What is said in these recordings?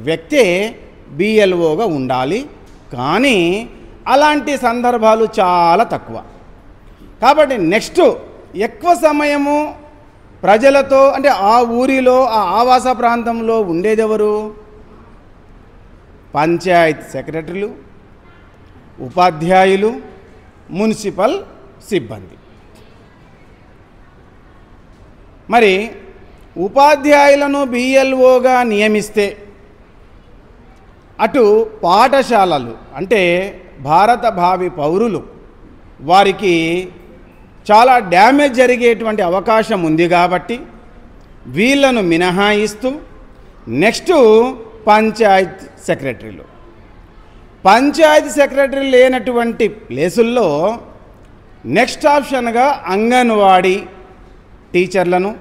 వ్యక్తే బిఎల్ఓగా ఉండాలి. కానీ అలాంటి సందర్భాలు చాలా తక్కువ. కాబట్టి నెక్స్ట్ ఎక్కువ సమయము ప్రజలతో అంటే ఆ ఊరిలో ఆ ఆవాస ప్రాంతంలో ఉండేదెవరు? పంచాయత్ సెక్రటరీలు, ఉపాధ్యాయులు, మున్సిపల్ సిబ్బంది. మరి ఉపాధ్యాయులను బిఎల్ఓగా నియమిస్తే అటు పాఠశాలలు అంటే భారత భావి పౌరులు వారికి చాలా డ్యామేజ్ జరిగేటువంటి అవకాశం ఉంది. కాబట్టి వీళ్ళను మినహాయిస్తూ నెక్స్ట్ పంచాయత్ సెక్రటరీలు. పంచాయతీ సెక్రటరీ లేనటువంటి ప్లేసుల్లో నెక్స్ట్ ఆప్షన్గా అంగన్వాడీ టీచర్లను,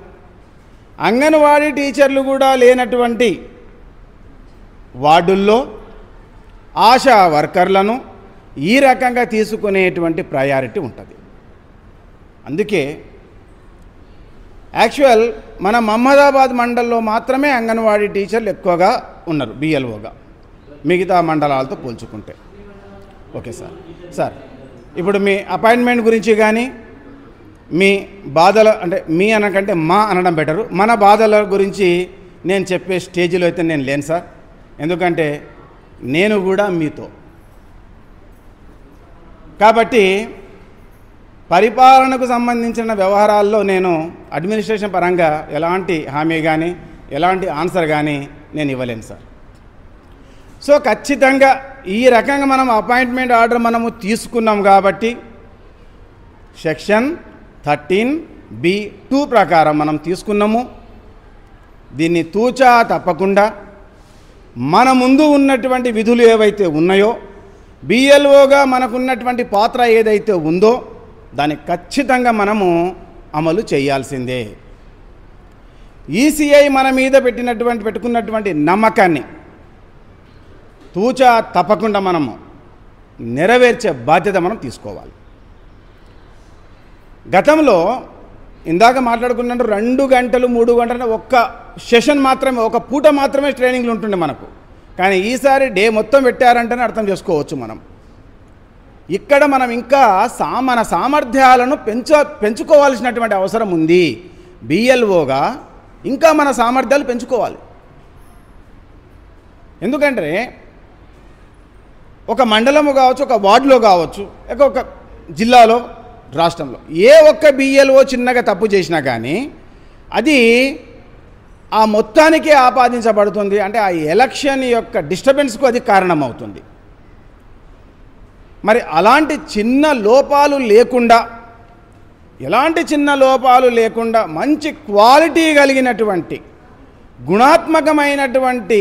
అంగన్వాడీ టీచర్లు కూడా లేనటువంటి వార్డుల్లో ఆశా వర్కర్లను ఈ రకంగా తీసుకునేటువంటి ప్రయారిటీ ఉంటుంది. అందుకే యాక్చువల్ మన మహమ్మదాబాద్ మండలంలో మాత్రమే అంగన్వాడీ టీచర్లు ఎక్కువగా ఉన్నారు బిఎల్ఓగా, మిగతా మండలాలతో పోల్చుకుంటే. ఓకే సార్ ఇప్పుడు మీ అపాయింట్మెంట్ గురించి కానీ మీ బాధల అంటే మీ అనకంటే మా అనడం బెటరు, మన బాధల గురించి నేను చెప్పే స్టేజ్లో అయితే నేను లేను సార్. ఎందుకంటే నేను కూడా మీతో. కాబట్టి పరిపాలనకు సంబంధించిన వ్యవహారాల్లో నేను అడ్మినిస్ట్రేషన్ పరంగా ఎలాంటి హామీ కానీ ఎలాంటి ఆన్సర్ కానీ నేను ఇవ్వలేను సార్. సో ఖచ్చితంగా ఈ రకంగా మనం అపాయింట్మెంట్ ఆర్డర్ మనము తీసుకున్నాం కాబట్టి సెక్షన్ 13B(2) ప్రకారం మనం తీసుకున్నాము. దీన్ని తూచా తప్పకుండా మన ముందు ఉన్నటువంటి విధులు ఏవైతే ఉన్నాయో బిఎల్ఓగా మనకున్నటువంటి పాత్ర ఏదైతే ఉందో దాన్ని ఖచ్చితంగా మనము అమలు చేయాల్సిందే. ఈసీఐ మన మీద పెట్టుకున్నటువంటి నమ్మకాన్ని తూచా తప్పకుండా మనము నెరవేర్చే బాధ్యత మనం తీసుకోవాలి. గతంలో ఇందాక మాట్లాడుకున్నట్టు 2 గంటలు 3 గంటలు ఒక్క సెషన్ మాత్రమే, ఒక పూట మాత్రమే ట్రైనింగ్లు ఉంటుండే మనకు. కానీ ఈసారి డే మొత్తం పెట్టారంటేనే అర్థం చేసుకోవచ్చు మనం. ఇక్కడ మనం ఇంకా మన సామర్థ్యాలను పెంచుకోవాల్సినటువంటి అవసరం ఉంది. బిఎల్ఓగా ఇంకా మన సామర్థ్యాలు పెంచుకోవాలి. ఎందుకంటే ఒక మండలము కావచ్చు, ఒక వార్డులో కావచ్చు, ఒక జిల్లాలో, రాష్ట్రంలో ఏ ఒక్క బిఎల్ఓ చిన్నగా తప్పు చేసినా కానీ అది ఆ మొత్తానికి ఆపాదించబడుతుంది. అంటే ఆ ఎలక్షన్ యొక్క డిస్టర్బెన్స్కు అది కారణమవుతుంది. మరి అలాంటి చిన్న లోపాలు లేకుండా, ఎలాంటి చిన్న లోపాలు లేకుండా మంచి క్వాలిటీ కలిగినటువంటి గుణాత్మకమైనటువంటి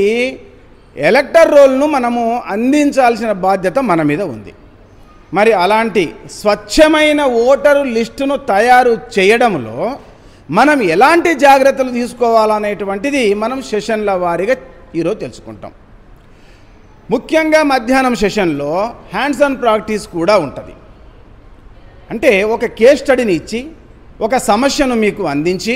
ఎలక్టర్ రోల్ను మనము అందించాల్సిన బాధ్యత మన మీద ఉంది. మరి అలాంటి స్వచ్ఛమైన ఓటరు లిస్టును తయారు చేయడంలో మనం ఎలాంటి జాగ్రత్తలు తీసుకోవాలనేటువంటిది మనం సెషన్ల వారీగా ఈరోజు తెలుసుకుంటాం. ముఖ్యంగా మధ్యాహ్నం సెషన్లో హ్యాండ్స్ ఆన్ ప్రాక్టీస్ కూడా ఉంటుంది. అంటే ఒక కేస్ స్టడీని ఇచ్చి ఒక సమస్యను మీకు అందించి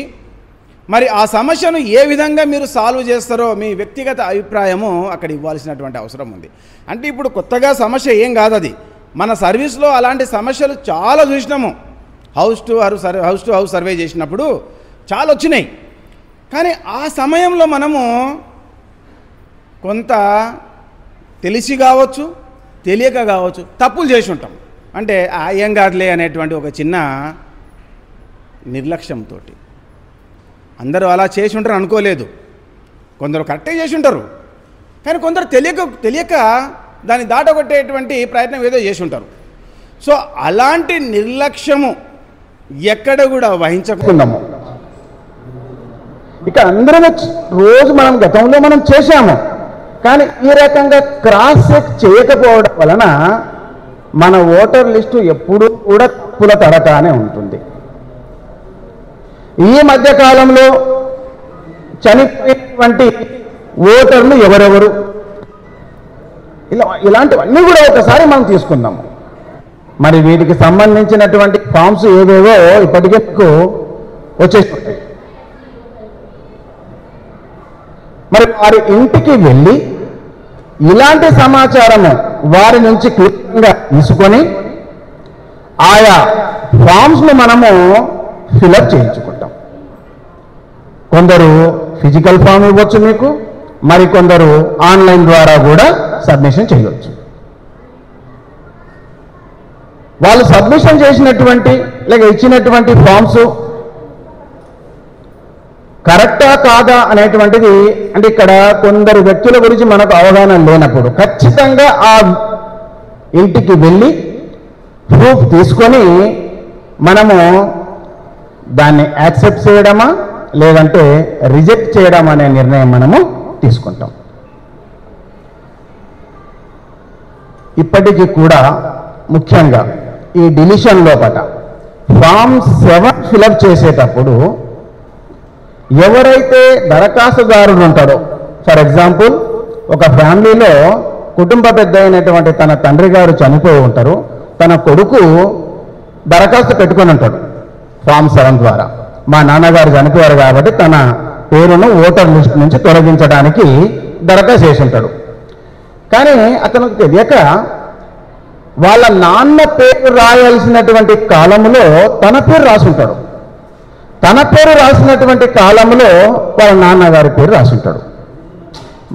మరి ఆ సమస్యను ఏ విధంగా మీరు సాల్వ్ చేస్తారో మీ వ్యక్తిగత అభిప్రాయము అక్కడ ఇవ్వాల్సినటువంటి అవసరం ఉంది. అంటే ఇప్పుడు కొత్తగా సమస్య ఏం కాదు, అది మన సర్వీస్లో అలాంటి సమస్యలు చాలా చూసినాము. హౌస్ టు హౌస్ సర్వే చేసినప్పుడు చాలా వచ్చినాయి. కానీ ఆ సమయంలో మనము కొంత తెలిసి కావచ్చు, తెలియక కావచ్చు, తప్పులు చేసి ఉంటాం. అంటే ఏం కాదులే అనేటువంటి ఒక చిన్న నిర్లక్ష్యంతో అందరూ అలా చేసి ఉంటారు అనుకోలేదు. కొందరు కరెక్టే చేసి ఉంటారు, కానీ కొందరు తెలియక దాన్ని దాటగొట్టేటువంటి ప్రయత్నం ఏదో చేసి ఉంటారు. సో అలాంటి నిర్లక్ష్యము ఎక్కడ కూడా వహించకున్నాము. ఇక అందరం రోజు మనం గతంలో మనం చేశాము, కానీ ఈ రకంగా క్రాస్ చెక్ చేయకపోవడం వలన మన ఓటర్ లిస్టు ఎప్పుడూ కూడా తప్పుల తడకానే ఉంటుంది. ఈ మధ్యకాలంలో చనిపోయినటువంటి ఓటర్లు ఎవరెవరు, ఇలాంటివన్నీ కూడా ఒకసారి మనం తీసుకుందాము. మరి వీటికి సంబంధించినటువంటి ఫామ్స్ ఏవేవో ఇప్పటికే మీకు వచ్చేస్తున్నాయి. మరి వారి ఇంటికి వెళ్ళి ఇలాంటి సమాచారము వారి నుంచి క్లియర్గా తీసుకొని ఆయా ఫామ్స్ను మనము ఫిలప్ చేయించుకుంటాం. కొందరు ఫిజికల్ ఫామ్ ఇవ్వచ్చు మీకు, మరికొందరు ఆన్లైన్ ద్వారా కూడా సబ్మిషన్ చేయవచ్చు. వాళ్ళు సబ్మిషన్ చేసినటువంటి లేక ఇచ్చినటువంటి ఫామ్స్ కరెక్టా కాదా అనేటువంటిది, అంటే ఇక్కడ కొందరు వ్యక్తుల గురించి మనకు అవగాహన లేనప్పుడు ఖచ్చితంగా ఆ ఇంటికి వెళ్ళి ప్రూఫ్ తీసుకొని మనము దాన్ని యాక్సెప్ట్ చేయడమా లేదంటే రిజెక్ట్ చేయడం అనే నిర్ణయం మనము తీసుకుంటాం. ఇప్పటికీ కూడా ముఖ్యంగా ఈ డిలిషన్ లోపల ఫామ్ 7 ఫిలప్ చేసేటప్పుడు ఎవరైతే దరఖాస్తుదారుడు ఉంటాడో, ఫర్ ఎగ్జాంపుల్ ఒక ఫ్యామిలీలో కుటుంబ పెద్ద అయినటువంటి తన తండ్రి గారు చనిపోయి ఉంటారు, తన కొడుకు దరఖాస్తు పెట్టుకొని ఉంటాడు ఫామ్ 7 ద్వారా, మా నాన్నగారు చనిపోయారు కాబట్టి తన పేరును ఓటర్ లిస్ట్ నుంచి తొలగించడానికి దరఖాస్తు చేసి ఉంటాడు. కానీ అతనికి తెలియక వాళ్ళ నాన్న పేరు రాయాల్సినటువంటి కాలంలో తన పేరు రాసుంటాడు, తన పేరు రాసినటువంటి కాలంలో వాళ్ళ నాన్నగారి పేరు రాసుంటాడు.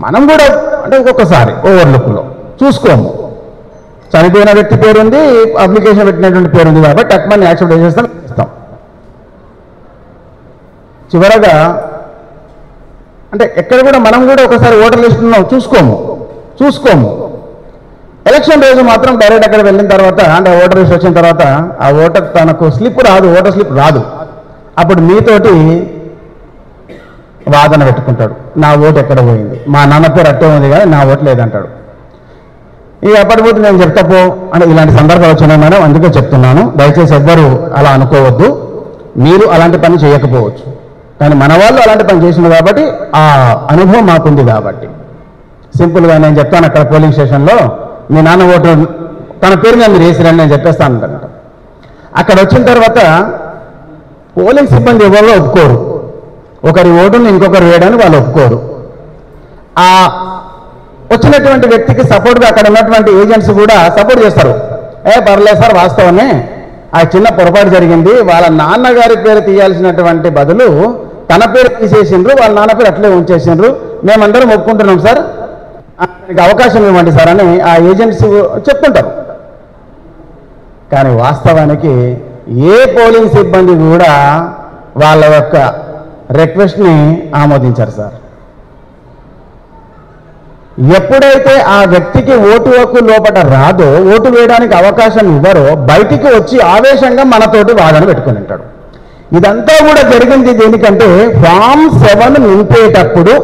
మనం కూడా అంటే ఒక్కొక్కసారి ఓవర్లుక్లో చూసుకోము, చనిపోయిన వ్యక్తి పేరు ఉంది, అప్లికేషన్ పెట్టినటువంటి పేరు ఉంది కాబట్టి టక్మని యాక్సెప్ట్ చేసేస్తాం. చివరగా అంటే ఎక్కడ కూడా మనం కూడా ఒకసారి ఓటర్ లిస్టును చూసుకోము. ఎలక్షన్ రోజు మాత్రం డైరెక్ట్ అక్కడ వెళ్ళిన తర్వాత అంటే ఓటర్ లిస్ట్ వచ్చిన తర్వాత ఆ ఓటర్ తనకు స్లిప్ రాదు, ఓటర్ స్లిప్ రాదు. అప్పుడు మీతోటి వాదన పెట్టుకుంటాడు, నా ఓటు ఎక్కడ పోయింది, మా నాన్న పేరు అట్టే ఉంది కానీ నా ఓటు లేదంటాడు. ఇక అప్పటిపోతే నేను చెప్తాపో అంటే ఇలాంటి సందర్భాలు వచ్చినాయి మేడం, అందుకే చెప్తున్నాను. దయచేసి ఎవ్వరూ అలా అనుకోవద్దు, మీరు అలాంటి పని చేయకపోవచ్చు, కానీ మన వాళ్ళు అలాంటి పని చేసింది కాబట్టి ఆ అనుభవం మాకుంది కాబట్టి సింపుల్గా నేను చెప్తాను. అక్కడ పోలింగ్ స్టేషన్లో మీ నాన్న ఓటు తన పేరు మీద మీరు వేసిరని నేను చెప్పేస్తాను అంట. అక్కడ వచ్చిన తర్వాత పోలింగ్ సిబ్బంది ఎవరో ఒప్పుకోరు, ఒకరి ఓటుని ఇంకొకరు వేయడానికి వాళ్ళు ఒప్పుకోరు. ఆ వచ్చినటువంటి వ్యక్తికి సపోర్ట్గా అక్కడ ఉన్నటువంటి ఏజెంట్స్ కూడా సపోర్ట్ చేస్తారు. పర్లేదు సార్, వాస్తవమే ఆ చిన్న పొరపాటు జరిగింది, వాళ్ళ నాన్నగారి పేరు తీయాల్సినటువంటి బదులు తన పేరు తీసేసిండ్రు, వాళ్ళ నాన్న పేరు అట్లే ఉంచేసిండ్రు, మేమందరం ఒప్పుకుంటున్నాం సార్, దానికి అవకాశం ఇవ్వండి సార్ అని ఆ ఏజెంట్స్ చెప్తుంటారు. కానీ వాస్తవానికి ఏ పోలింగ్ సిబ్బంది కూడా వాళ్ళ యొక్క రిక్వెస్ట్ని ఆమోదించారు సార్. ఎప్పుడైతే ఆ వ్యక్తికి ఓటు హక్కు లోపల రాదో, ఓటు వేయడానికి అవకాశం ఇవ్వరో, బయటికి వచ్చి ఆవేశంగా మనతోటి వాదన పెట్టుకుని ఉంటాడు. ఇదంతా కూడా జరిగింది దేనికంటే ఫామ్ 7 నింపేటప్పుడు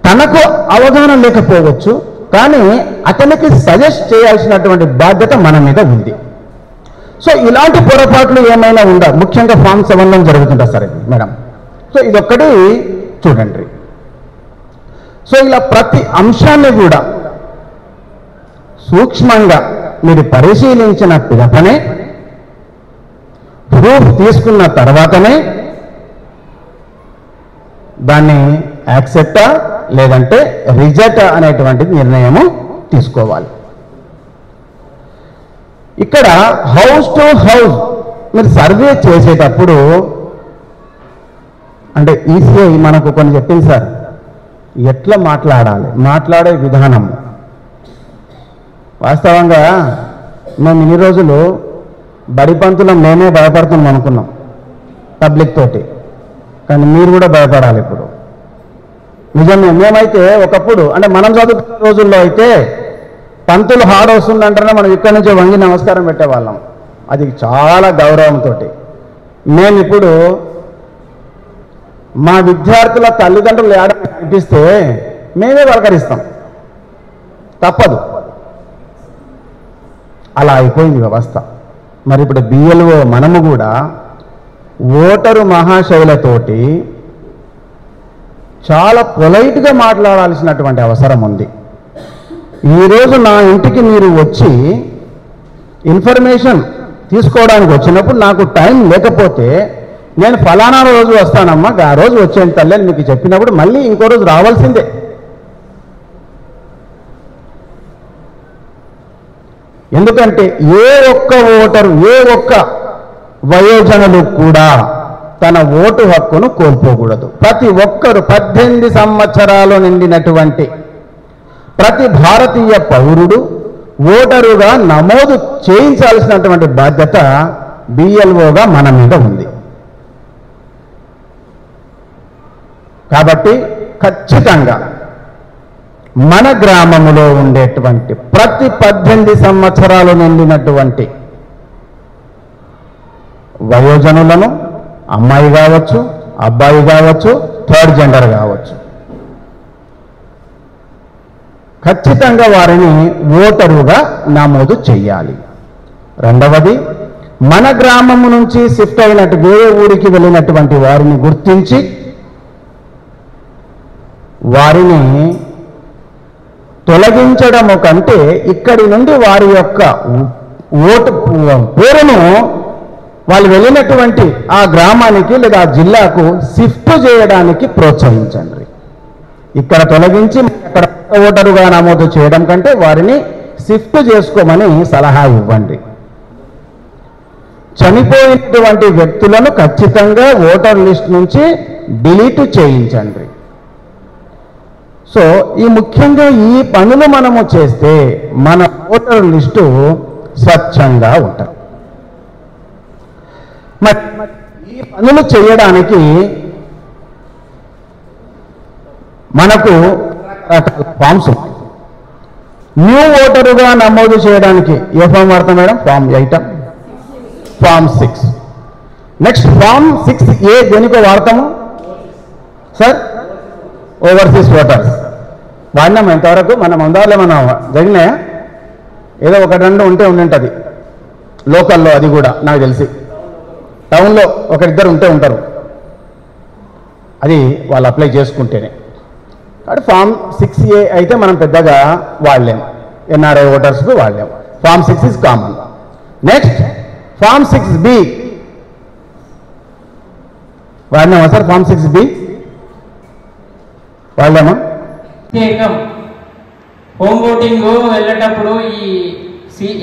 తనకు అవగాహన లేకపోవచ్చు, కానీ అతనికి సజెస్ట్ చేయాల్సినటువంటి బాధ్యత మన మీద ఉంది. సో ఇలాంటి పొరపాట్లు ఏమైనా ఉందా, ముఖ్యంగా ఫామ్ 7లో జరుగుతుంటా సరే మేడం. సో ఇదొక్కటి చూడండి. సో ఇలా ప్రతి అంశాన్ని కూడా సూక్ష్మంగా మీరు పరిశీలించిన పిదపనే, ప్రూఫ్ తీసుకున్న తర్వాతనే దాన్ని యాక్సెప్టా లేదంటే రిజెక్ట్ అనేటువంటి నిర్ణయము తీసుకోవాలి. ఇక్కడ హౌస్ టు హౌస్ మీరు సర్వే చేసేటప్పుడు అంటే ఈసీఐ మనకు కొన్ని చెప్పింది సార్, ఎట్లా మాట్లాడాలి, మాట్లాడే విధానం. వాస్తవంగా మేము ఇన్ని రోజులు బడిపంతులం మేమే భయపడుతున్నాం అనుకున్నాం పబ్లిక్ తోటి, కానీ మీరు కూడా భయపడాలి ఇప్పుడు. నిజమే, మేమైతే ఒకప్పుడు అంటే మనం చదువుకున్న రోజుల్లో అయితే పంతులు హాడ్ వస్తుందంటేనే మనం ఇక్కడి నుంచి వంగి నమస్కారం పెట్టేవాళ్ళం, అది చాలా గౌరవంతో. మేము ఇప్పుడు మా విద్యార్థుల తల్లిదండ్రులు ఏడాది కనిపిస్తే మేమే పలకరిస్తాం, తప్పదు, అలా అయిపోయింది వ్యవస్థ. మరి ఇప్పుడు బిఎల్ఓ మనము కూడా ఓటరు మహాశైలతోటి చాలా పొలైట్గా మాట్లాడాల్సినటువంటి అవసరం ఉంది. ఈరోజు నా ఇంటికి మీరు వచ్చి ఇన్ఫర్మేషన్ తీసుకోవడానికి వచ్చినప్పుడు నాకు టైం లేకపోతే నేను ఫలానా రోజు వస్తానమ్మా, ఆ రోజు వచ్చేంత తల్లి అని మీకు చెప్పినప్పుడు మళ్ళీ ఇంకో రోజు రావాల్సిందే. ఎందుకంటే ఏ ఒక్క ఓటరు, ఏ ఒక్క వయోజనులు కూడా తన ఓటు హక్కును కోల్పోకూడదు. ప్రతి ఒక్కరు 18 సంవత్సరాలు నిండినటువంటి ప్రతి భారతీయ పౌరుడు ఓటరుగా నమోదు చేయించాల్సినటువంటి బాధ్యత బిఎల్ఓగా మన మీద ఉంది. కాబట్టి ఖచ్చితంగా మన గ్రామములో ఉండేటువంటి ప్రతి 18 సంవత్సరాలు నిండినటువంటి వయోజనులను, అమ్మాయి కావచ్చు, అబ్బాయి కావచ్చు, థర్డ్ జెండర్ కావచ్చు, ఖచ్చితంగా వారిని ఓటరుగా నమోదు చేయాలి. రెండవది, మన గ్రామం నుంచి షిఫ్ట్ అయినట్టు వేరే ఊరికి వెళ్ళినటువంటి వారిని గుర్తించి వారిని తొలగించడము కంటే ఇక్కడి నుండి వారి యొక్క ఓటు పేరును వాళ్ళు వెళ్ళినటువంటి ఆ గ్రామానికి లేదా ఆ జిల్లాకు షిఫ్ట్ చేయడానికి ప్రోత్సహించండి. ఇక్కడ తొలగించి అక్కడ ఓటరుగా నమోదు చేయడం కంటే వారిని షిఫ్ట్ చేసుకోమని సలహా ఇవ్వండి. చనిపోయినటువంటి వ్యక్తులను ఖచ్చితంగా ఓటర్ లిస్ట్ నుంచి డిలీట్ చేయించండి. సో ఈ ముఖ్యంగా ఈ పనులు మనము చేస్తే మన ఓటర్ లిస్టు స్వచ్ఛంగా ఉంటుంది. మరి ఈ పనులు చేయడానికి మనకు రకరకాల ఫామ్స్ ఉన్నాయి. న్యూ ఓటరుగా నమోదు చేయడానికి ఏ ఫామ్ వాడతాం madam? Form 8, form 6. Next form 6A దేనికో వాడతాము సార్? Overseas voters వాడినాం. ఎంతవరకు మనం ఉందాలే, మనం జరిగినాయా? ఏదో ఒకటి రెండు ఉంటే ఉండింటుంది లోకల్లో, అది కూడా నాకు తెలిసి టౌన్లో ఒకరిద్దరు ఉంటారు, అది వాళ్ళు అప్లై చేసుకుంటేనే. కాబట్టి ఫామ్ 6A అయితే మనం పెద్దగా వాడలేము, ఎన్ఆర్ఐ ఓటర్స్కు వాడలేము. Form 6 is common. Next form 6B వాడినామా సార్? ఫామ్ 6B వాడలేమా? హోమ్ ఓటింగ్ వెళ్ళేటప్పుడు ఈ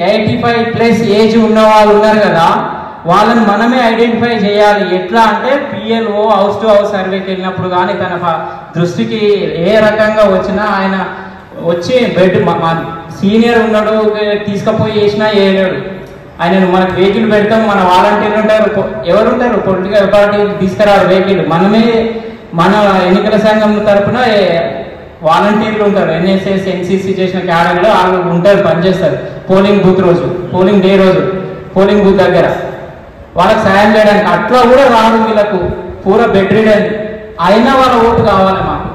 85+ ఏజ్ ఉన్న వాళ్ళు ఉన్నారు కదా, వాళ్ళని మనమే ఐడెంటిఫై చేయాలి. ఎట్లా అంటే పిఎల్ఓ హౌస్ టు హౌస్ సర్వేకి వెళ్ళినప్పుడు కానీ తన దృష్టికి ఏ రకంగా వచ్చినా ఆయన వచ్చి బెడ్ సీనియర్ ఉన్నాడు తీసుకుపోయి వేసినా వేయలేడు. ఆయన మనకు వెహికల్ పెడతాం, మన వాలంటీర్లు ఉంటారు, ఎవరు ఉంటారు పొలిటికల్ పార్టీ తీసుకురారు వెహికల్, మనమే మన ఎన్నికల సంఘం తరఫున వాలంటీర్లు ఉంటారు, ఎన్ఎస్ఎస్ ఎన్సిసి చేసిన క్యాడర్లో వాళ్ళు ఉంటారు, పనిచేస్తారు. పోలింగ్ బూత్ రోజు, పోలింగ్ డే రోజు పోలింగ్ బూత్ దగ్గర వాళ్ళకి సాయం చేయడానికి. అట్లా కూడా రాదు వీళ్ళకు, పూరా బెడ్ రీడ్ అని అయినా వాళ్ళ ఓటు కావాలి మాకు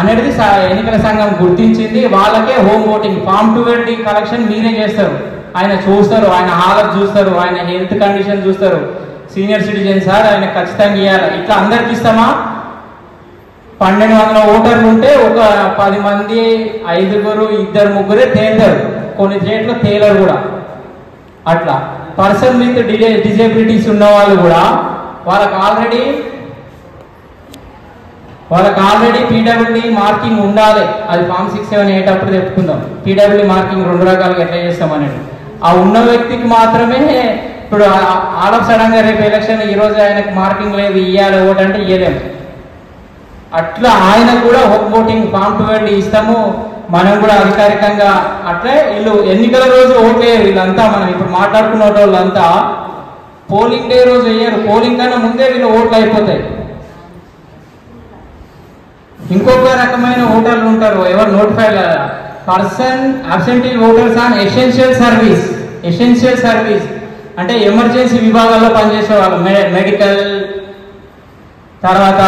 అనేది ఎన్నికల సంఘం గుర్తించింది. వాళ్ళకే home voting form 12D collection మీరే చేస్తారు. ఆయన చూస్తారు, ఆయన హాలత్ చూస్తారు, ఆయన హెల్త్ కండిషన్ చూస్తారు. సీనియర్ సిటిజన్ సార్ ఆయన ఖచ్చితంగా ఇవ్వాలి. ఇట్లా అందరికి ఇస్తామా? 1200 ఓటర్లు ఉంటే ఒక 10 మంది 5, 2, 3 తేలుతారు, కొన్ని స్టేట్లో తేలరు కూడా. అట్లా పర్సన్ విత్ డిజేబిలిటీస్ ఉన్న వాళ్ళు కూడా వాళ్ళకి ఆల్రెడీ పీడబ్ల్యూడీ మార్కింగ్ ఉండాలి. అది ఫామ్ 6, 7, 8 అప్పుడు చెప్పుకుందాం. పీడబ్ల్యూడీ మార్కింగ్ 2 రకాలుగా ఎట్లా చేస్తామనేది ఆ ఉన్న వ్యక్తికి మాత్రమే. ఇప్పుడు ఆల్ ఆఫ్ సడన్ గా రేపు ఎలక్షన్ ఈ రోజు ఆయనకు మార్కింగ్ లేదు, ఇయ్యాలి ఓటు అంటే ఇయ్యలేము. అట్లా ఆయన కూడా హోమ్ ఓటింగ్ ఫామ్ 12 ఇస్తాము. మనం కూడా అధికారికంగా అట్లే వీళ్ళు ఎన్నికల రోజు ఓట్లేరు. వీళ్ళంతా మనం ఇప్పుడు మాట్లాడుకున్న వాళ్ళంతా పోలింగ్ డే రోజు వేయరు, పోలింగ్ కన్నా ముందే వీళ్ళు ఓట్లు అయిపోతాయి. ఇంకొక రకమైన ఓటర్లు ఉంటారు, ఎవరు నోటిఫై కదా, person absentee voters on essential service అంటే ఎమర్జెన్సీ విభాగాల్లో పనిచేసే వాళ్ళు, మెడికల్, తర్వాత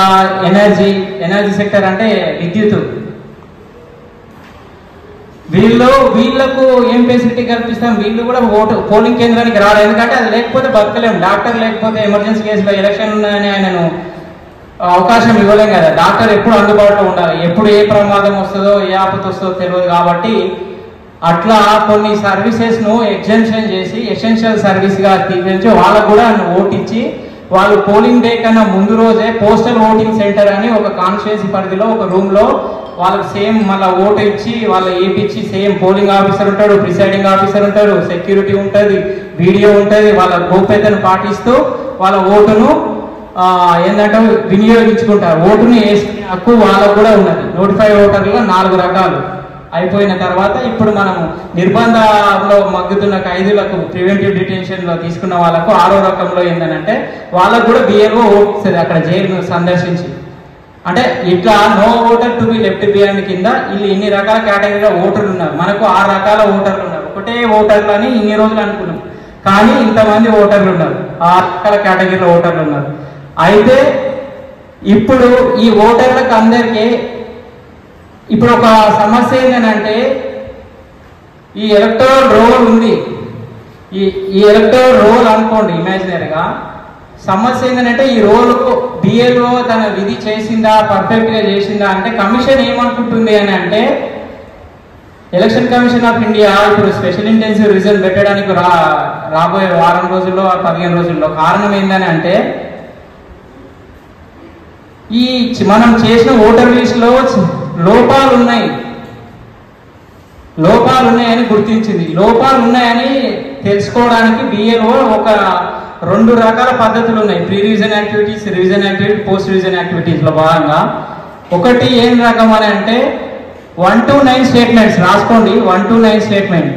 ఎనర్జీ సెక్టర్ అంటే విద్యుత్. వీళ్ళకు ఏం ఫెసిలిటీ కల్పిస్తాం? వీళ్ళు కూడా పోలింగ్ కేంద్రానికి రావాలి, ఎందుకంటే అది లేకపోతే బతకలేము. డాక్టర్ లేకపోతే ఎమర్జెన్సీ కేసులో ఎలక్షన్ ఉన్నాయని ఆయనను అవకాశం ఇవ్వలేం కదా. డాక్టర్ ఎప్పుడు అందుబాటులో ఉండాలి, ఎప్పుడు ఏ ప్రమాదం వస్తుందో ఏ ఆపద వస్తుందో తెలియదు. కాబట్టి అట్లా కొన్ని సర్వీసెస్ను ఎగ్జెంప్షన్ చేసి ఎసెన్షియల్ సర్వీస్గా తీర్చి వాళ్ళకు కూడా ఓటు ఇచ్చి వాళ్ళు పోలింగ్ డే కన్నా ముందు రోజే పోస్టల్ ఓటింగ్ సెంటర్ అని ఒక కాన్స్టిట్యుయెన్సీ పరిధిలో ఒక రూమ్లో వాళ్ళకి సేమ్ మళ్ళీ ఓటు ఇచ్చి వాళ్ళ ఏపిచ్చి సేమ్ పోలింగ్ ఆఫీసర్ ఉంటాడు, ప్రిసైడింగ్ ఆఫీసర్ ఉంటాడు, సెక్యూరిటీ ఉంటుంది, వీడియో ఉంటుంది, వాళ్ళ గోప్యతను పాటిస్తూ వాళ్ళ ఓటును ఏంటంటే వినియోగించుకుంటారు. ఓటుని వేసుకునే హక్కు వాళ్ళకు కూడా ఉన్నది. నోటిఫై ఓటర్లో 4 రకాలు అయిపోయిన తర్వాత ఇప్పుడు మనము నిర్బంధంలో మగ్గుతున్న ఖైదీలకు ప్రివెంటివ్ డిటెన్షన్లో తీసుకున్న వాళ్ళకు 6వ రకంలో ఏంటంటే వాళ్ళకు కూడా బిఎల్ఓ ఓటు ఇస్తుంది అక్కడ జైలును సందర్శించి. అంటే ఇట్లా no voter to be left behind కింద వీళ్ళు ఇన్ని రకాల కేటగిరీలో ఓటర్లు ఉన్నారు. మనకు 6 రకాల ఓటర్లు ఉన్నారు. ఒకటే ఓటర్లు అని ఇన్ని రోజులు అనుకున్నాం, కానీ ఇంతమంది ఓటర్లు ఉన్నారు, 6 రకాల కేటగిరీలో ఓటర్లు ఉన్నారు. అయితే ఇప్పుడు ఈ ఓటర్లకు అందరికీ ఇప్పుడు ఒక సమస్య ఏంటంటే ఈ ఎలక్టోరల్ రోల్ ఉంది. ఈ ఎలక్టోరల్ రోల్ అనుకోండి ఇమాజినరీగా. సమస్య ఏంటంటే ఈ రోల్ బిఎల్ఓ తన విధి చేసిందా, పర్ఫెక్ట్గా చేసిందా అంటే కమిషన్ ఏమనుకుంటుంది అని అంటే ఎలక్షన్ కమిషన్ ఆఫ్ ఇండియా ఇప్పుడు స్పెషల్ ఇంటెన్సివ్ రివిజన్ పెట్టడానికి రాబోయే వారం రోజుల్లో 15 రోజుల్లో. కారణం ఏంటని అంటే ఈ మనం చేసిన ఓటర్ లిస్టులో లోపాలు ఉన్నాయని గుర్తించింది. లోపాలు ఉన్నాయని తెలుసుకోవడానికి బిఎల్ఓ ఒక 2 రకాల పద్ధతులు ఉన్నాయి. Pre revision activities, revision activity, post revision యాక్టివిటీస్లో భాగంగా ఒకటి ఏం రకం అని అంటే 1 to 9 స్టేట్మెంట్స్ రాసుకోండి. 1 to 9 స్టేట్మెంట్,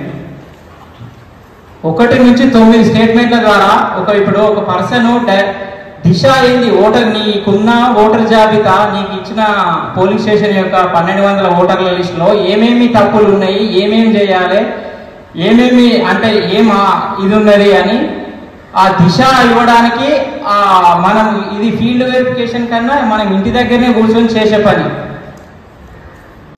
1 నుంచి 9 స్టేట్మెంట్ల ద్వారా ఇప్పుడు ఒక పర్సన్ దిశ ఏంది, ఓటర్ నీకున్న ఓటర్ జాబితా, నీకు ఇచ్చిన పోలింగ్ స్టేషన్ యొక్క 1200 ఓటర్ల లిస్టులో ఏమేమి తప్పులు ఉన్నాయి, ఏమేమి చేయాలి, ఏమేమి అంటే ఇది ఉన్నది అని ఆ దిశ ఇవ్వడానికి మనం ఇది ఫీల్డ్ వెరిఫికేషన్ కన్నా మనం ఇంటి దగ్గరనే కూర్చొని చేసే పని.